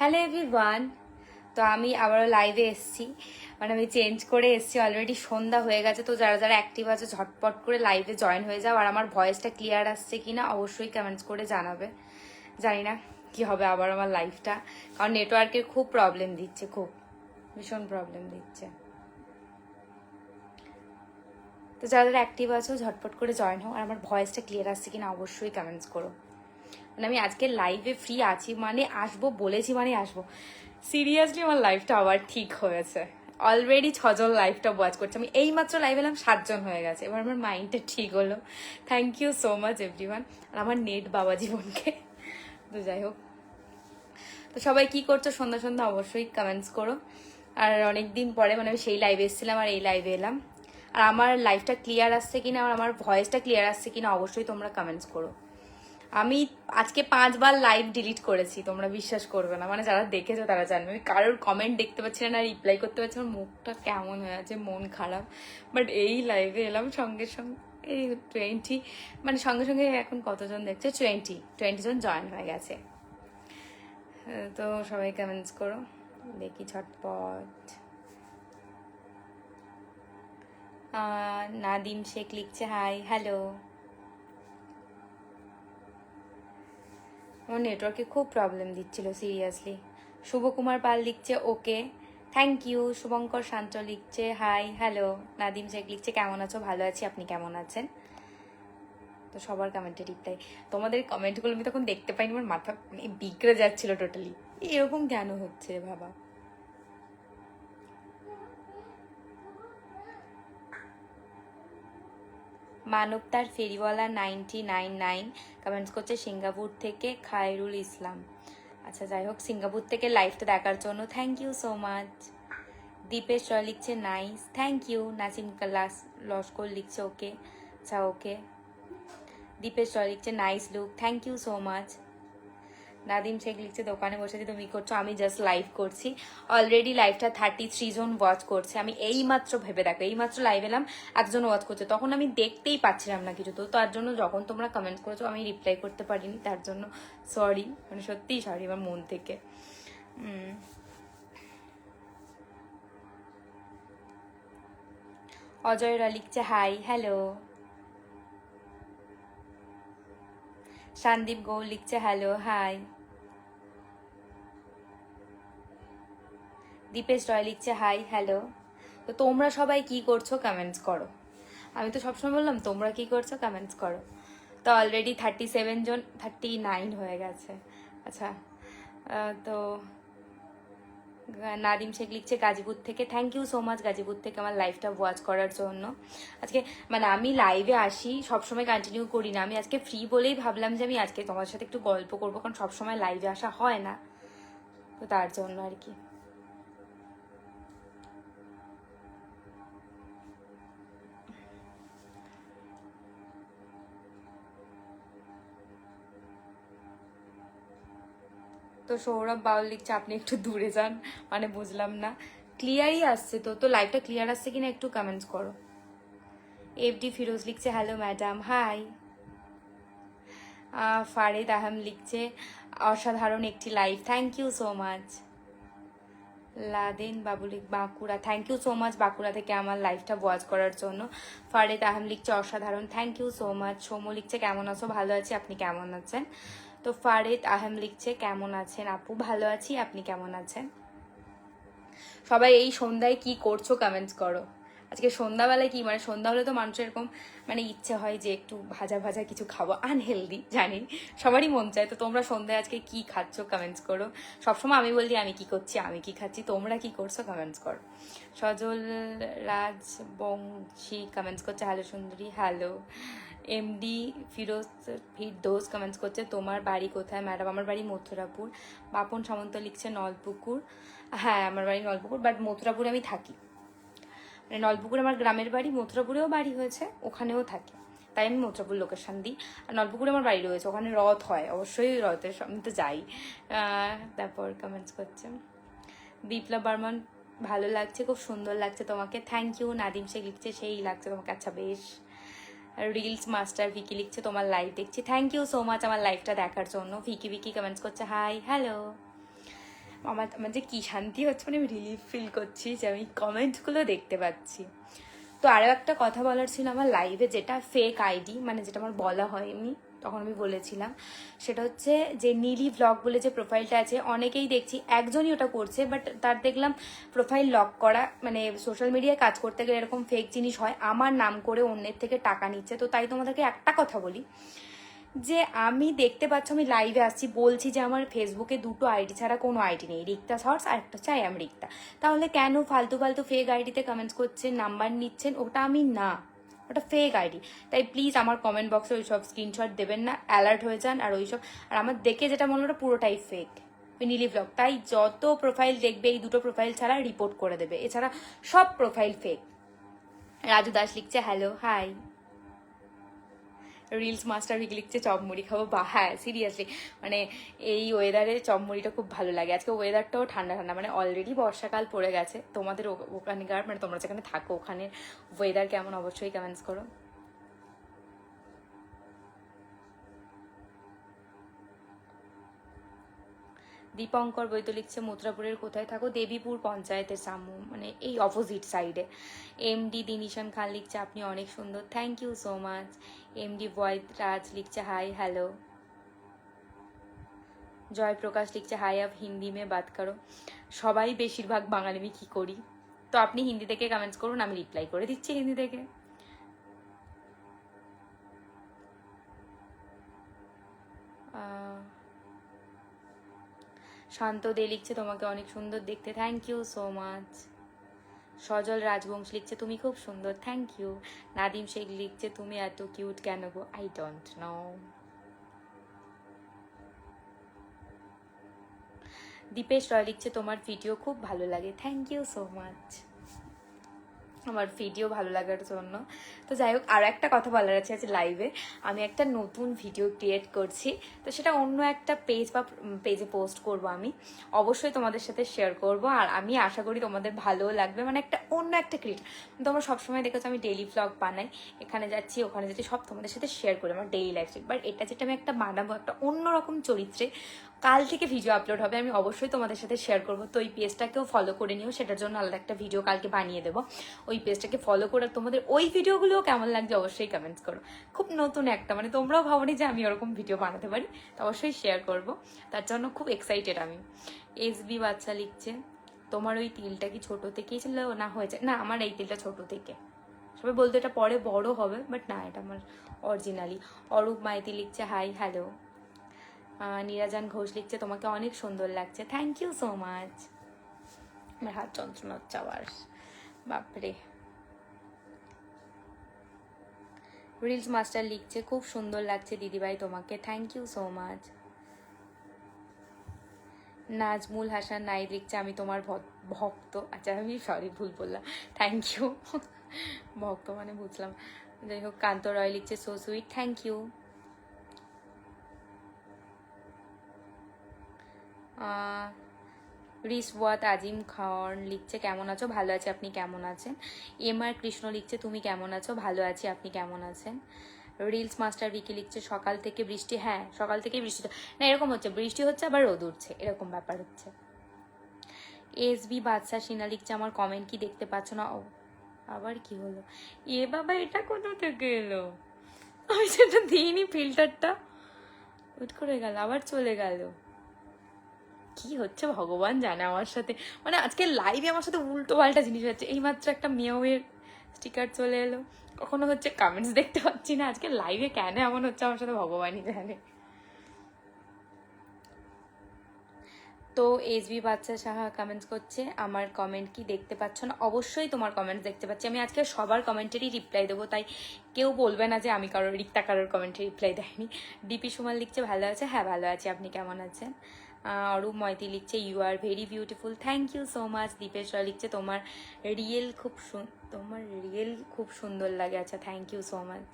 Hello everyone. তো আমি আবারও লাইভে এসেছি, মানে আমি চেঞ্জ করে এসেছি। অলরেডি সন্ধ্যা হয়ে গেছে, তো যারা যারা অ্যাক্টিভ আছে ঝটপট করে লাইভে জয়েন হয়ে যাও। আর আমার ভয়েসটা ক্লিয়ার আসছে কিনা অবশ্যই কমেন্টস করে জানাবে। জানি না কি হবে আবার আমার লাইফটা, কারণ নেটওয়ার্কের খুব প্রবলেম দিচ্ছে, খুব ভীষণ প্রবলেম দিচ্ছে। তো যারা যারা অ্যাক্টিভ আছো ঝটপট করে জয়েন হও। আর আমার ভয়েসটা ক্লিয়ার আসছে কিনা অবশ্যই কমেন্টস করো। মানে আমি আজকে লাইভে ফ্রি আছি, মানে আসবো বলেছি মানে আসবো। সিরিয়াসলি আমার লাইফটা আবার ঠিক হয়েছে। অলরেডি 6জন লাইভটা ওয়াচ করছে, আমি এইমাত্র লাইভ এলাম 7জন হয়ে গেছে। এবার আমার মাইন্ডটা ঠিক হলো। Thank you so much everyone. আর আমার নেট বাবা জীবনকে। তো যাই হোক, তো সবাই কি করছো সন্ধ্যা সন্ধ্যা অবশ্যই কমেন্টস করো। আর অনেকদিন পরে মানে আমি সেই লাইভে এসেছিলাম আর এই লাইভে এলাম। আর আমার লাইফটা ক্লিয়ার আসছে কিনা আর আমার ভয়েসটা ক্লিয়ার আসছে কিনা অবশ্যই তোমরা কমেন্টস করো। আমি আজকে 5বার লাইভ ডিলিট করেছি, তোমরা বিশ্বাস করবে না। মানে যারা দেখেছো তারা জানবে। আমি কারোর কমেন্ট দেখতে পাচ্ছি না, রিপ্লাই করতে পারছি না। মুখটা কেমন হয়ে আছে, মন খারাপ। বাট এই লাইভে এলাম সঙ্গে সঙ্গে এই 20, মানে সঙ্গে সঙ্গে এখন কতজন দেখছে, 20 জন জয়েন হয়ে গেছে। তো সবাই কমেন্টস করো, দেখি ঝটপট। নাদিম শেখ লিখছে হাই হ্যালো। আমার নেটওয়ার্কে খুব প্রবলেম দিচ্ছিল সিরিয়াসলি। শুভকুমার পাল লিখছে ওকে, থ্যাংক ইউ। শুভঙ্কর শান্ত লিখছে হাই হ্যালো। নাদিম শেখ লিখছে কেমন আছো, ভালো আছি, আপনি কেমন আছেন? তো সবার কমেন্টে রিপ্লাই। তোমাদের কমেন্টগুলো আমি তখন দেখতে পাইনি, আমার মাথা বিগড়ে যাচ্ছিল টোটালি। এরকম কেন হচ্ছে বাবা। মানব তার ফেরিওয়ালা 999 কমেন্টস করছে সিঙ্গাপুর থেকে খায়রুল ইসলাম। আচ্ছা যাই হোক, সিঙ্গাপুর থেকে লাইভটা দেখার জন্য thank you so much. Dipesh Roy লিখছে nice, thank you. Nasim Kalas Laskar লিখছে ওকে, আচ্ছা ওকে। দীপেশ রয় লিখছে nice look, thank you so much. Nadim Sheikh লিখছে দোকানে বসেছি, তুমি করছো, আমি জাস্ট লাইভ করছি। অলরেডি লাইভটা 33 জন ওয়াচ করছে। আমি এইমাত্র ভেবে দেখো, এইমাত্র লাইভ এলাম, একজন ওয়াচ করছে, তখন আমি দেখতেই পাচ্ছিলাম না কিছু। তো তার জন্য যখন তোমরা কমেন্ট করেছো আমি রিপ্লাই করতে পারিনি, তার জন্য সরি, মানে সত্যিই সরি আমার মন থেকে। অজয়রা লিখছে হাই হ্যালো। সন্দীপ গৌর লিখছে হ্যালো হাই। দীপেশ রয় লিখছে হাই হ্যালো। তো তোমরা সবাই কি করছো কমেন্টস করো। আমি তো সবসময় বললাম তোমরা কি করছো কমেন্টস করো। তো অলরেডি 37 জন, 39 হয়ে গেছে। আচ্ছা, তো নাদিম শেখ লিখছে গাজীপুর থেকে, thank you so much Gazipur থেকে আমার লাইভটা ওয়াচ করার জন্য। আজকে মানে আমি লাইভে আসি, সবসময় কন্টিনিউ করি না। আমি আজকে ফ্রি বলেই ভাবলাম যে আমি আজকে তোমার সাথে একটু গল্প করবো, কারণ সবসময় লাইভে আসা হয় না, তো তার জন্য আর কি। তো সৌরভ বাউল লিখছে আপনি একটু দূরে যান, মানে বুঝলাম না। ক্লিয়ারই আসছে তো, তো লাইভটা ক্লিয়ার আসছে কিনা একটু কমেন্টস করো। এফডি ফিরোজ লিখছে হ্যালো ম্যাডাম হাই। ফারেদ আহম লিখছে অসাধারণ একটি live, thank you so much. Laden Babu Bankura, thank you so much Bankura থেকে আমার লাইভটা ওয়াচ করার জন্য। ফারেদ আহম লিখছে অসাধারণ, thank you so much. Soumya লিখছে কেমন আছো, ভালো আছি, আপনি কেমন আছেন? তো ফারেদ আহম লিখছে কেমন আছেন আপু, ভালো আছি, আপনি কেমন আছেন? সবাই এই সন্ধ্যায় কি করছো কমেন্টস করো। আজকে সন্ধ্যাবেলায় কি, মানে সন্ধ্যা হলে তো মানুষের এরকম মানে ইচ্ছে হয় যে একটু ভাজা ভাজা কিছু খাবো, আনহেলদি জানি, সবারই মন চায়। তো তোমরা সন্ধ্যায় আজকে কি খাচ্ছ কমেন্টস করো। সবসময় আমি বলি আমি কি করছি, আমি কি খাচ্ছি, তোমরা কি করছো কমেন্টস করো। সজল রাজ বংশী কমেন্টস করছে হ্যালো সুন্দরী হ্যালো। এমডি ফিরদোস কমেন্টস করছে তোমার বাড়ি কোথায় ম্যাডাম? আমার বাড়ি মথুরাপুর। বাপন সামন্ত লিখছে নলপুকুর। হ্যাঁ আমার বাড়ি নলপুকুর, বাট মথুরাপুরে আমি থাকি। মানে নলপুকুর আমার গ্রামের বাড়ি, মথুরাপুরেও বাড়ি হয়েছে, ওখানেও থাকি, তাই আমি মথুরাপুর লোকেশন দিই। আর নলপুকুরে আমার বাড়ি রয়েছে, ওখানে রথ হয়, অবশ্যই রথের আমি তো যাই। তারপর কমেন্টস করছে বিপ্লব বর্মন ভালো লাগছে, খুব সুন্দর লাগছে তোমাকে, থ্যাংক ইউ। নাদিম শেখ লিখছে সেই লাগছে তোমাকে, আচ্ছা বেশ। রিলস মাস্টার ভিকি লিখছে তোমার লাইভ দেখছি, থ্যাংক ইউ সো মাচ আমার লাইভটা দেখার জন্য। ভিকি ভিকি কমেন্টস করছে হাই হ্যালো। আমার যে কী শান্তি হচ্ছে, মানে আমি রিলিফ ফিল করছি যে আমি কমেন্টগুলো দেখতে পাচ্ছি। তো আরও একটা কথা বলার ছিল আমার লাইভে, যেটা ফেক আইডি, মানে যেটা আমার বলা হয়নি, তখন আমি বলেছিলাম, সেটা হচ্ছে যে নীলি ভ্লগ বলে যে প্রোফাইলটা আছে, অনেকেই দেখছি একজনই ওটা করছে, বাট তার দেখলাম প্রোফাইল লক করা, মানে সোশ্যাল মিডিয়ায় কাজ করতে গেলে এরকম ফেক জিনিস হয়, আমার নাম করে অন্যের থেকে টাকা নিচ্ছে। তো তাই তোমাদেরকে একটা কথা বলি, যে আমি দেখতে পাচ্ছ আমি লাইভে আসছি, বলছি যে আমার ফেসবুকে দুটো আইডি ছাড়া কোনো আইডি নেই, রিক্তা শর্টস আর একটা হচ্ছে আই এম রিক্তা। তাহলে কেন ফালতু ফালতু ফেক আইডিতে কমেন্টস করছেন, নাম্বার নিচ্ছেন? ওটা আমি না, ওটা ফেক আইডি। তাই প্লিজ আমার কমেন্ট বক্সে ওইসব স্ক্রিনশট দেবেন না, অ্যালার্ট হয়ে যান। আর ওইসব, আর আমার দেখে যেটা মনে হলো পুরোটাই ফেক, নীলি ব্লগ। তাই যত প্রোফাইল দেখবে এই দুটো প্রোফাইল ছাড়া রিপোর্ট করে দেবে, এছাড়া সব প্রোফাইল ফেক। রাজু দাস লিখছে hello hi. Reels master week লিখছে চপ মুড়ি খাবো। বা হ্যাঁ, সিরিয়াসলি মানে এই ওয়েদারে চপ মুড়িটা খুব ভালো লাগে। আজকে ওয়েদারটাও ঠান্ডা ঠান্ডা, মানে অলরেডি বর্ষাকাল পড়ে গেছে। তোমাদের ওখানকার, মানে তোমরা যেখানে থাকো ওখানে ওয়েদার কেমন অবশ্যই কমেন্টস করো। দীপঙ্কর বৈদ্য লিখছে মথুরাপুরের কোথায় থাকো? দেবীপুর পঞ্চায়েতের সামু, মানে এই অপোজিট সাইডে। এমডি দিনিশান খান লিখছে আপনি অনেক সুন্দর, thank you so much. MD Boyed Raj লিখছে হাই হ্যালো। জয়প্রকাশ লিখছে হাই, আপ হিন্দি মে বাত করো। সবাই বেশিরভাগ বাঙালি, আমি কী করি? তো আপনি হিন্দি থেকে কমেন্টস করুন, আমি রিপ্লাই করে দিচ্ছি হিন্দি থেকে। শান্ত দে লিখছে তোমাকে অনেক সুন্দর দেখতে, থ্যাংক ইউ সো মাচ। সজল রাজবংশ লিখছে তুমি খুব সুন্দর, থ্যাংক ইউ। নাদিম শেখ লিখছে তুমি এত কিউট কেন গো? I don't know. Dipesh Roy লিখছে তোমার ভিডিও খুব ভালো লাগে, থ্যাংক ইউ সো মাচ আমার ভিডিও ভালো লাগার জন্য। তো যাই হোক, আরও একটা কথা বলার আছে, আজ লাইভে আমি একটা নতুন ভিডিও ক্রিয়েট করছি। তো সেটা অন্য একটা পেজ বা পেজে পোস্ট করব, আমি অবশ্যই তোমাদের সাথে শেয়ার করব। আর আমি আশা করি তোমাদের ভালোও লাগবে, মানে একটা অন্য একটা ক্রিয়েট। তোমরা সবসময় দেখেছো আমি ডেইলি ভ্লগ বানাই, এখানে যাচ্ছি ওখানে যাচ্ছি, সব তোমাদের সাথে শেয়ার করি আমার ডেইলি লাইফস্টাইল। বাট এটা যেটা আমি একটা বানাবো একটা অন্যরকম চরিত্রে, কাল থেকে ভিডিও আপলোড হবে, আমি অবশ্যই তোমাদের সাথে শেয়ার করবো। তো ওই পেজটাকেও ফলো করে নিও, সেটার জন্য আলাদা একটা ভিডিও কালকে বানিয়ে দেবো। ওই পেজটাকে ফলো করে তোমাদের ওই ভিডিওগুলোও কেমন লাগছে অবশ্যই কমেন্টস করো। খুব নতুন একটা, মানে তোমরাও ভাবোনি যে আমি ওরকম ভিডিও বানাতে পারি, তো অবশ্যই শেয়ার করব। তার জন্য খুব এক্সাইটেড আমি। এসবি বাচ্চা লিখছে তোমার ওই তিলটা কি ছোট থেকেই ছিল না হয়েছে? না, আমার এই তিলটা ছোট থেকে, সবাই বলতো এটা পরে বড় হবে, বাট না, এটা আমার অরিজিনালি। অরূপ মাইতি লিখছে হাই হ্যালো। নীরাজান ঘোষ লিখছে তোমাকে অনেক সুন্দর লাগছে, থ্যাংক ইউ সো মাচ। আমার হাত যন্ত্রণা হচ্ছে আবার, বাপরে। রিলস মাস্টার লিখছে খুব সুন্দর লাগছে দিদিভাই তোমাকে, thank you so much. Nazmul Hasan Naid লিখছে আমি তোমার ভক্ত। আচ্ছা, আমি সরি ভুল বললাম, থ্যাংক ইউ। ভক্ত মানে বুঝলাম। যাই হোক, কান্ত রয় লিখছে সো সুইট, থ্যাংক ইউ। রিসওয়াত আজিম খান লিখছে কেমন আছো? ভালো আছে, আপনি কেমন আছেন? এম আর কৃষ্ণ লিখছে তুমি কেমন আছো? ভালো আছি, আপনি কেমন আছেন? রিলস মাস্টার বিকি লিখছে সকাল থেকে বৃষ্টি। হ্যাঁ, সকাল থেকে বৃষ্টি না, এরকম হচ্ছে, বৃষ্টি হচ্ছে আবার রোদ উঠছে, এরকম ব্যাপার হচ্ছে। এসবি বাদশা সিনা লিখছে আমার কমেন্ট কি দেখতে পাচ্ছ না? ও আবার কি হলো? এ বাবা, এটা কোথা থেকে এলো? আমি সেটা দিইনি, ফিল্টারটা উঠ করে গেল, আবার চলে গেল। কি হচ্ছে ভগবান জানে আমার সাথে, মানে আজকে লাইভে আমার সাথে উল্টো পাল্টা জিনিস হচ্ছে। এইমাত্র একটা মেয়ের স্টিকার চলে এলো, কখনো হচ্ছে কমেন্টস দেখতে পাচ্ছি না। আজকে লাইভে কেন এমন হচ্ছে আমার সাথে ভগবানই জানে। তো এসবি বাচ্চা সাহা কমেন্টস করছে আমার কমেন্ট কি দেখতে পাচ্ছ না? অবশ্যই তোমার কমেন্টস দেখতে পাচ্ছি আমি। আজকে সবার কমেন্টেরই রিপ্লাই দেবো, তাই কেউ বলবে না যে আমি কারোর রিক্তা কারোর কমেন্টে রিপ্লাই দেয়নি। ডিপি সুমাল লিখছে ভালো আছে, হ্যাঁ ভালো আছি, আপনি কেমন আছেন? অরূপ ময়তি লিখছে you are very beautiful, thank you so much. Dipesh Ray লিখছে তোমার রিয়েল খুব সুন্দর লাগে, আচ্ছা thank you so much.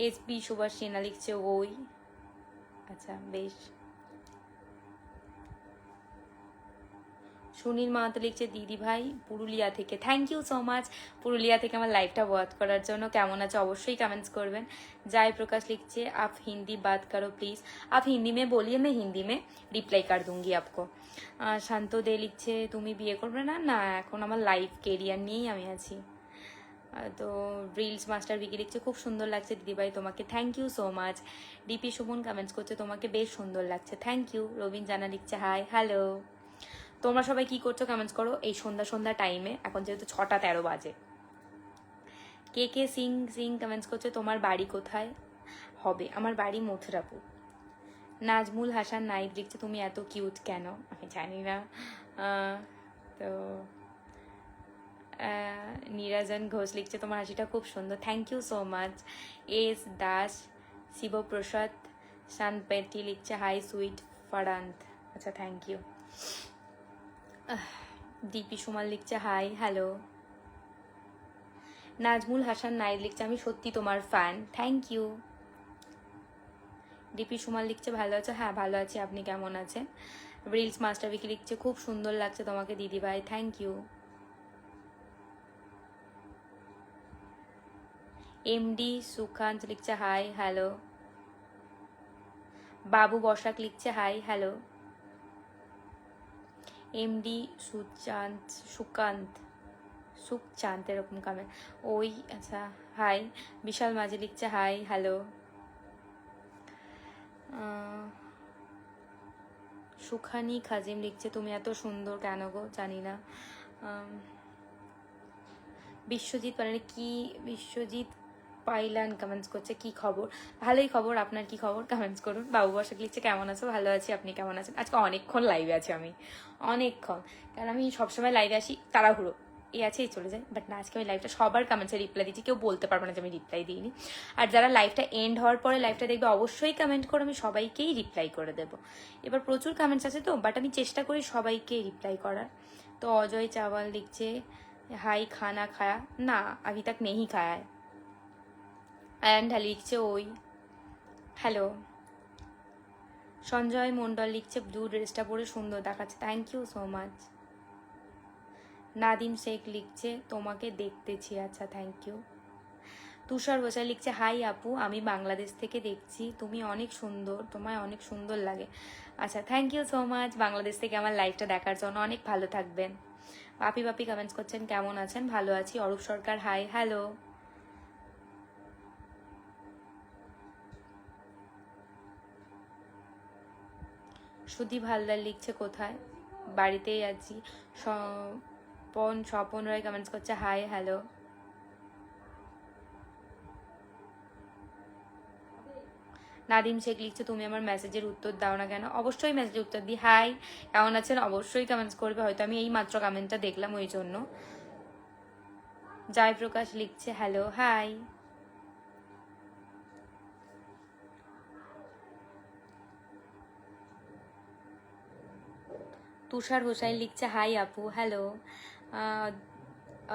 SP Subhash Sinha লিখছে ওই, আচ্ছা বেশ। সুনীল মাহাতো লিখছে দিদি ভাই পুরুলিয়া থেকে, thank you so much Purulia থেকে আমার লাইভটা ওয়াচ করার জন্য। কেমন আছে অবশ্যই কমেন্টস করবেন। জয় প্রকাশ লিখছে आप हिंदी बात करो प्लीज़, आप हिंदी में बोलिए, मैं हिंदी में रिप्लाई कर दूंगी आपको। শান্ত দে লিখছে তুমি বিয়ে করবে না? না, এখন আমার লাইফ কেরিয়ার নিয়েই আমি আছি। তো রিলস মাস্টার বিকি লিখছে খুব সুন্দর লাগছে দিদিভাই তোমাকে, thank you so much. DP Suman comments করছে তোমাকে বেশ সুন্দর লাগছে, থ্যাংক ইউ। রবিন জানা লিখছে হাই হ্যালো। তোমরা সবাই কি করছো কমেন্টস করো এই সন্ধ্যা সন্ধ্যা টাইমে, এখন যেহেতু 6টা 13 বাজে। কে কে সিং সিং কমেন্টস করছে তোমার বাড়ি কোথায় হবে? আমার বাড়ি মথুরাপুর। নাজমুল হাসান নাইদ লিখছে তুমি এত কিউট কেন? আমি জানি না। তো নীরাজন ঘোষ লিখছে তোমার হাসিটা খুব সুন্দর, thank you so much. S Das Shivaprasad শানপেটি লিখছে হাই সুইট ফারান্ত, আচ্ছা থ্যাংক ইউ। ডিপি সুমাল লিখছে হাই হ্যালো। নাজমুল হাসান নাইদ লিখছে আমি সত্যি তোমার fan, thank you. DP Sumal লিখছে ভালো আছো? হ্যাঁ ভালো আছি, আপনি কেমন আছেন? রিলস মাস্টার বিকি লিখছে খুব সুন্দর লাগছে তোমাকে দিদিভাই, থ্যাংক ইউ। এমডি সুকান্ত লিখছে হাই হ্যালো। বাবু বসাক লিখছে হাই হ্যালো। এমডি সুকান্ত এরকম কমেন্ট ওই, আচ্ছা হাই। বিশাল মাঝে লিখছে হাই হ্যালো। সুখানি খাজিম লিখছে তুমি এত সুন্দর কেন গো? জানি না। বিশ্বজিৎ মানে কি বিশ্বজিৎ পাইলান কমেন্টস করছে কি খবর? ভালোই খবর, আপনার কি খবর কমেন্টস করুন। বাবু বসাক লিখছে কেমন আছো? ভালো আছি, আপনি কেমন আছেন? আজকে অনেকক্ষণ লাইভে আছি আমি, অনেকক্ষণ, কারণ আমি সবসময় লাইভে আসি তাড়াহুড়ো এই আছে এই চলে যায়, বাট না আজকে আমি লাইভটা সবার কমেন্টসে রিপ্লাই দিচ্ছি, কেউ বলতে পারবে না যে আমি রিপ্লাই দিইনি। আর যারা লাইভটা এন্ড হওয়ার পরে লাইভটা দেখবে অবশ্যই কমেন্ট করে, আমি সবাইকেই রিপ্লাই করে দেবো। এবার প্রচুর কমেন্টস আছে তো, বাট আমি চেষ্টা করি সবাইকে রিপ্লাই করার। তো অজয় চাওয়াল লিখছে হাই খানা খায়া না अभी तक नहीं खाया है। আয়ান ঢালি লিখছে ওই হ্যালো। সঞ্জয় মন্ডল লিখছে ব্লু ড্রেসটা পরে সুন্দর দেখাচ্ছে, thank you so much. Nadim Sheikh লিখছে তোমাকে দেখতেছি, আচ্ছা থ্যাংক ইউ। তুষার বসাই লিখছে হাই আপু আমি বাংলাদেশ থেকে দেখছি, তুমি অনেক সুন্দর, তোমায় অনেক সুন্দর লাগে, আচ্ছা thank you so much Bangladesh থেকে আমার লাইভটা দেখার জন্য, অনেক ভালো থাকবেন। বাপি বাপি কমেন্টস করছেন কেমন আছেন? ভালো আছি। অরূপ সরকার হাই হ্যালো। সুদীপ হালদার লিখছে কোথায়? বাড়িতেই আছি। স্বপন রায় কমেন্টস করছে হাই হ্যালো। নাদিম শেখ লিখছে তুমি আমার মেসেজের উত্তর দাও না কেন? অবশ্যই মেসেজের উত্তর দিই। হাই কেমন আছেন অবশ্যই কমেন্টস করবে, হয়তো আমি এই মাত্র কমেন্টটা দেখলাম ওই জন্য। জয়প্রকাশ লিখছে হ্যালো হাই। তুষার হোসাইন লিখছে হাই আপু হ্যালো।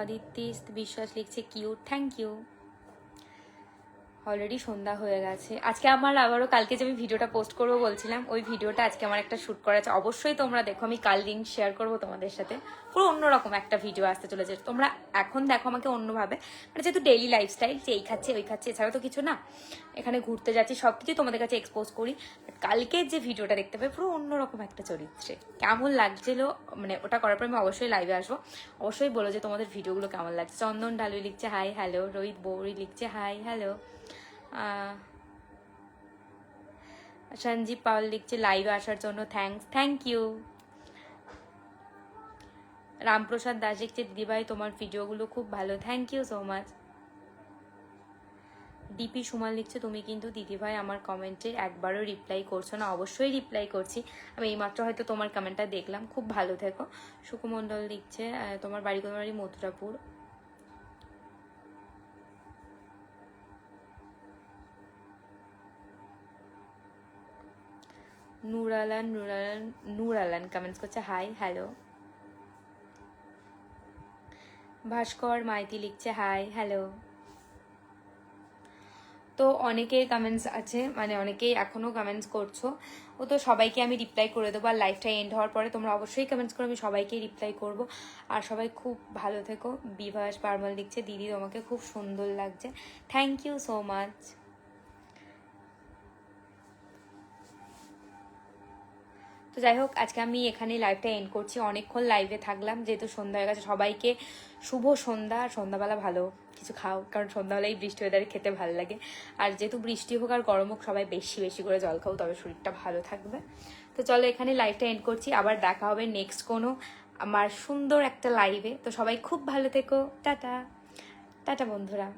অদিতি বিশ্বাস লিখছে কিউট, থ্যাংক ইউ। অলরেডি সন্ধ্যা হয়ে গেছে। আজকে আমার আবারও কালকে যে আমি ভিডিওটা পোস্ট করবো বলছিলাম, ওই ভিডিওটা আজকে আমার একটা শ্যুট করা আছে, অবশ্যই তোমরা দেখো, আমি কাল লিঙ্ক শেয়ার করবো তোমাদের সাথে। পুরো অন্যরকম একটা ভিডিও আসতে চলেছে, তোমরা এখন দেখো আমাকে অন্যভাবে, মানে যেহেতু ডেইলি লাইফস্টাইল যে এই খাচ্ছে ওই খাচ্ছে এছাড়া তো কিছু না, এখানে ঘুরতে যাচ্ছি সব কিছুই তোমাদের কাছে এক্সপোজ করি। বাট কালকের যে ভিডিওটা দেখতে পাবে পুরো অন্যরকম একটা চরিত্রে, কেমন লাগছিল মানে ওটা করার পর আমি অবশ্যই লাইভে আসবো, অবশ্যই বলো যে তোমাদের ভিডিওগুলো কেমন লাগছে। চন্দন ঢালুই লিখছে হাই হ্যালো। রোহিত বৌরি লিখছে হাই হ্যালো। সঞ্জীব পাওয়াল লিখছে লাইভে আসার জন্য thanks, thank you. Ramprasad Das লিখছে দিদিভাই তোমার ভিডিওগুলো খুব ভালো, thank you so much. DP Sumal লিখছে তুমি কিন্তু দিদিভাই আমার কমেন্টে একবারও রিপ্লাই করছো না, অবশ্যই রিপ্লাই করছি, আমি এইমাত্র হয়তো তোমার কমেন্টটা দেখলাম, খুব ভালো থেকো। সুকুমণ্ডল লিখছে তোমার বাড়ি কোন বাড়ি? মথুরাপুর। নূর আলান কমেন্টস করছে হাই হ্যালো। ভাস্কর মাইতি লিখছে হাই হ্যালো। তো অনেকের কমেন্টস আছে, মানে অনেকেই এখনও কমেন্টস করছো, ও তো সবাইকে আমি রিপ্লাই করে দেবো। আর লাইফটা এন্ড হওয়ার পরে তোমরা অবশ্যই কমেন্টস করো, আমি সবাইকেই রিপ্লাই করবো। আর সবাই খুব ভালো থেকো। বিভাস পারমাল লিখছে, দিদি তোমাকে খুব সুন্দর লাগছে। Thank you so much. তো যাই হোক, আজকে আমি এখানে লাইভটা এন্ড করছি। অনেকক্ষণ লাইভে থাকলাম, যেহেতু সন্ধ্যা হয়ে গেছে। সবাইকে শুভ সন্ধ্যা। আর সন্ধ্যাবেলা ভালো কিছু খাও, কারণ সন্ধ্যাবেলায় বৃষ্টি ওয়েদারে খেতে ভালো লাগে। আর যেহেতু বৃষ্টি হোক আর গরম হোক, সবাই বেশি বেশি করে জল খাও, তবে শরীরটা ভালো থাকবে। তো চলো এখানে লাইভটা এন্ড করছি, আবার দেখা হবে নেক্সট কোনো আমার সুন্দর একটা লাইভে। তো সবাই খুব ভালো থেকো। টাটা টাটা বন্ধুরা।